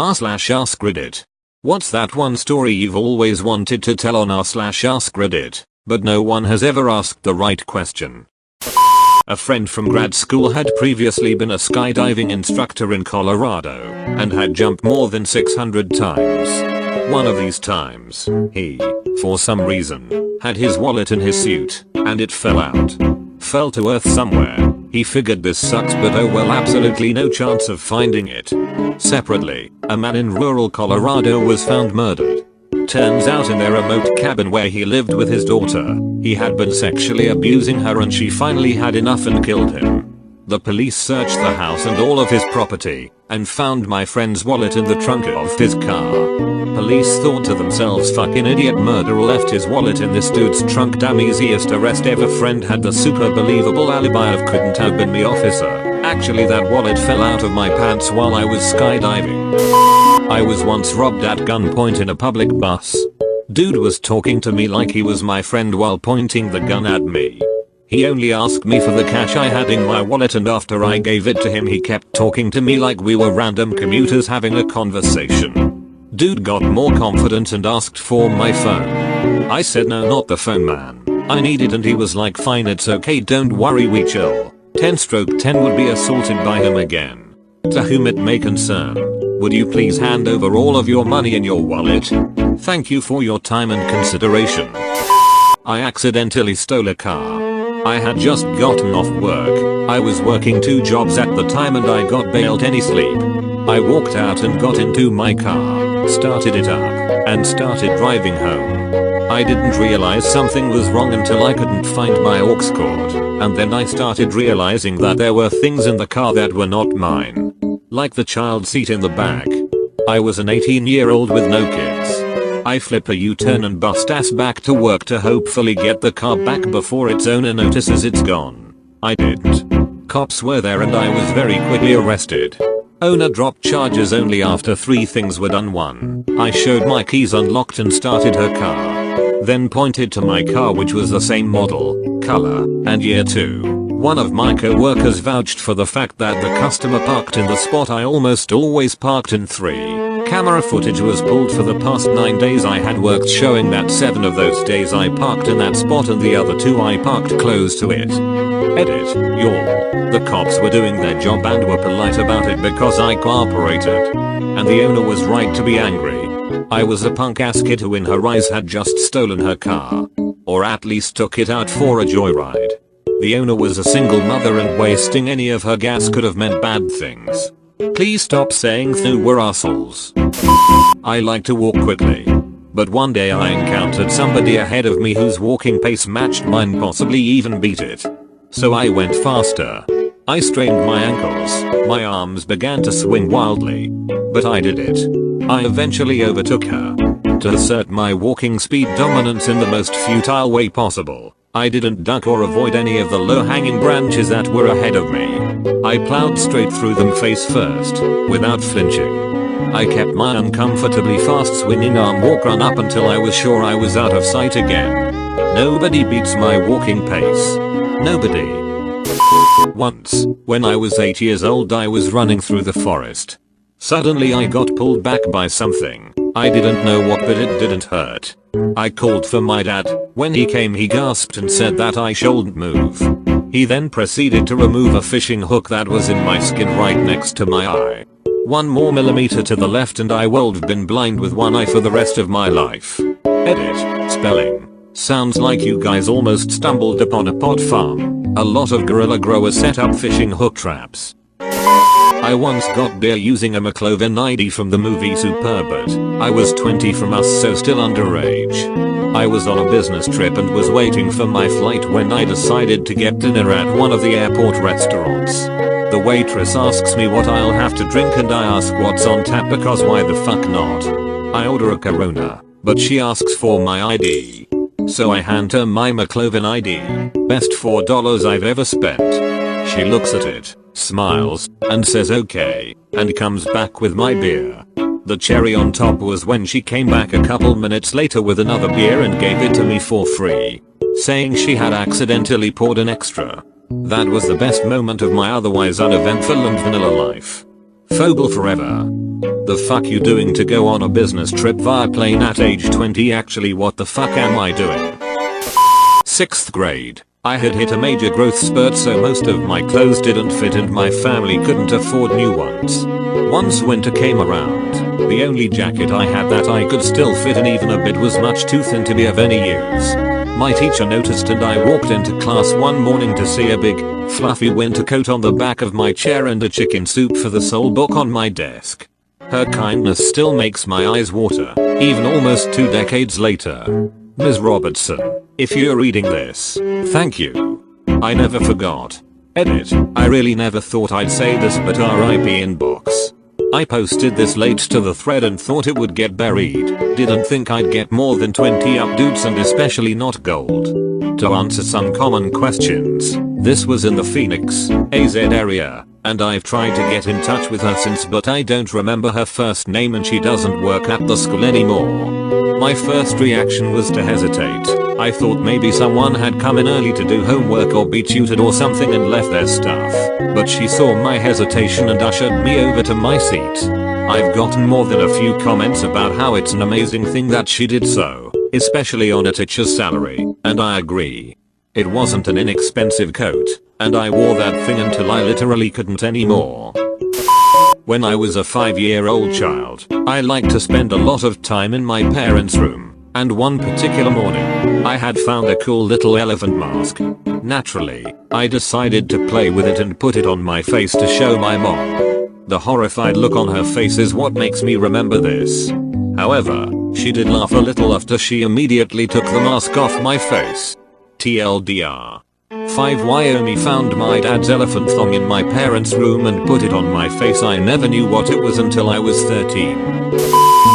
r/AskReddit. What's that one story you've always wanted to tell on r/AskReddit, but no one has ever asked the right question? A friend from grad school had previously been a skydiving instructor in Colorado and had jumped more than 600 times. One of these times, he, for some reason, had his wallet in his suit and it fell out. Fell to earth somewhere. He figured this sucks, but oh well, absolutely no chance of finding it. Separately, a man in rural Colorado was found murdered. Turns out in their remote cabin where he lived with his daughter, he had been sexually abusing her and she finally had enough and killed him. The police searched the house and all of his property and found my friend's wallet in the trunk of his car. Police thought to themselves, fucking idiot murderer left his wallet in this dude's trunk, damn easiest arrest ever. Friend had the super believable alibi of couldn't have been me, officer. Actually that wallet fell out of my pants while I was skydiving. I was once robbed at gunpoint in a public bus. Dude was talking to me like he was my friend while pointing the gun at me. He only asked me for the cash I had in my wallet, and after I gave it to him he kept talking to me like we were random commuters having a conversation. Dude got more confident and asked for my phone. I said no, not the phone man. I need it, and he was like fine, it's okay, don't worry, we chill. 10/10 would be assaulted by him again. To whom it may concern, would you please hand over all of your money in your wallet? Thank you for your time and consideration. I accidentally stole a car. I had just gotten off work. I was working 2 jobs at the time and I got bailed any sleep. I walked out and got into my car, started it up, and started driving home. I didn't realize something was wrong until I couldn't find my aux cord, and then I started realizing that there were things in the car that were not mine. Like the child seat in the back. I was an 18-year-old with no kids. I flip a U-turn and bust ass back to work to hopefully get the car back before its owner notices it's gone. I didn't. Cops were there and I was very quickly arrested. Owner dropped charges only after 3 things were done. 1. I showed my keys unlocked and started her car. Then pointed to my car, which was the same model, color, and year. 2. One of my co-workers vouched for the fact that the customer parked in the spot I almost always parked in. 3. Camera footage was pulled for the past 9 days I had worked, showing that 7 of those days I parked in that spot and the other 2 I parked close to it. Edit, y'all. The cops were doing their job and were polite about it because I cooperated. And the owner was right to be angry. I was a punk ass kid who in her eyes had just stolen her car. Or at least took it out for a joyride. The owner was a single mother and wasting any of her gas could have meant bad things. Please stop saying through we're assholes. I like to walk quickly. But one day I encountered somebody ahead of me whose walking pace matched mine, possibly even beat it. So I went faster. I strained my ankles, my arms began to swing wildly. But I did it. I eventually overtook her. To assert my walking speed dominance in the most futile way possible, I didn't duck or avoid any of the low-hanging branches that were ahead of me. I plowed straight through them face first, without flinching. I kept my uncomfortably fast swinging arm walk run up until I was sure I was out of sight again. Nobody beats my walking pace. Nobody. Once, when I was 8 years old, I was running through the forest. Suddenly I got pulled back by something. I didn't know what, but it didn't hurt. I called for my dad. When he came he gasped and said that I shouldn't move. He then proceeded to remove a fishing hook that was in my skin right next to my eye. 1 more millimeter to the left and I would have been blind with one eye for the rest of my life. Edit. Spelling. Sounds like you guys almost stumbled upon a pot farm. A lot of guerrilla growers set up fishing hook traps. I once got beer using a McLovin ID from the movie Superbird. I was 20 from us, so still underage. I was on a business trip and was waiting for my flight when I decided to get dinner at one of the airport restaurants. The waitress asks me what I'll have to drink and I ask what's on tap because why the fuck not? I order a Corona, but she asks for my ID. So I hand her my McLovin ID. Best $4 I've ever spent. She looks at it, smiles, and says okay, and comes back with my beer. The cherry on top was when she came back a couple minutes later with another beer and gave it to me for free, saying she had accidentally poured an extra. That was the best moment of my otherwise uneventful and vanilla life. Fogel forever. the fuck you doing to go on a business trip via plane at age 20? Actually, what the fuck am I doing? 6th grade. I had hit a major growth spurt, so most of my clothes didn't fit and my family couldn't afford new ones. Once winter came around, the only jacket I had that I could still fit in even a bit was much too thin to be of any use. My teacher noticed and I walked into class one morning to see a big, fluffy winter coat on the back of my chair and a chicken soup for the soul book on my desk. Her kindness still makes my eyes water, even almost 2 decades later. Ms. Robertson, if you're reading this, thank you. I never forgot. Edit. I really never thought I'd say this, but RIP inbox. I posted this late to the thread and thought it would get buried. Didn't think I'd get more than 20 updates and especially not gold. To answer some common questions, this was in the Phoenix, AZ area, and I've tried to get in touch with her since, but I don't remember her first name and she doesn't work at the school anymore. My first reaction was to hesitate. I thought maybe someone had come in early to do homework or be tutored or something and left their stuff. But she saw my hesitation and ushered me over to my seat. I've gotten more than a few comments about how it's an amazing thing that she did so, especially on a teacher's salary, and I agree. It wasn't an inexpensive coat, and I wore that thing until I literally couldn't anymore. When I was a 5-year-old child, I liked to spend a lot of time in my parents' room, and one particular morning, I had found a cool little elephant mask. Naturally, I decided to play with it and put it on my face to show my mom. The horrified look on her face is what makes me remember this. However, she did laugh a little after she immediately took the mask off my face. TLDR. 5 Wyoming found my dad's elephant thong in my parents' room and put it on my face. I never knew what it was until I was 13.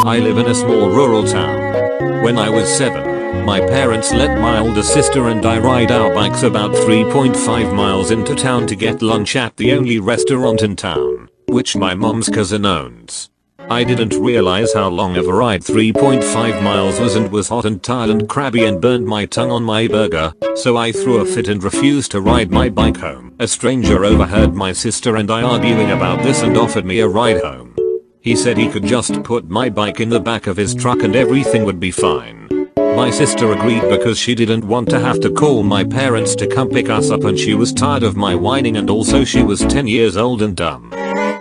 I live in a small rural town. When I was 7, my parents let my older sister and I ride our bikes about 3.5 miles into town to get lunch at the only restaurant in town, which my mom's cousin owns. I didn't realize how long of a ride 3.5 miles was and was hot and tired and crabby and burned my tongue on my burger, so I threw a fit and refused to ride my bike home. A stranger overheard my sister and I arguing about this and offered me a ride home. He said he could just put my bike in the back of his truck and everything would be fine. My sister agreed because she didn't want to have to call my parents to come pick us up and she was tired of my whining, and also she was 10 years old and dumb.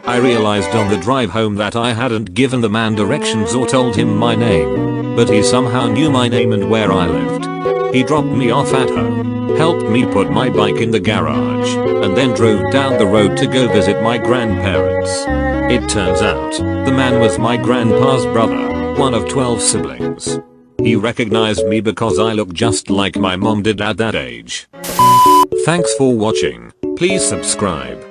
I realized on the drive home that I hadn't given the man directions or told him my name, but he somehow knew my name and where I lived. He dropped me off at home, helped me put my bike in the garage, and then drove down the road to go visit my grandparents. It turns out, the man was my grandpa's brother, one of 12 siblings. He recognized me because I looked just like my mom did at that age. Thanks for watching. Please subscribe.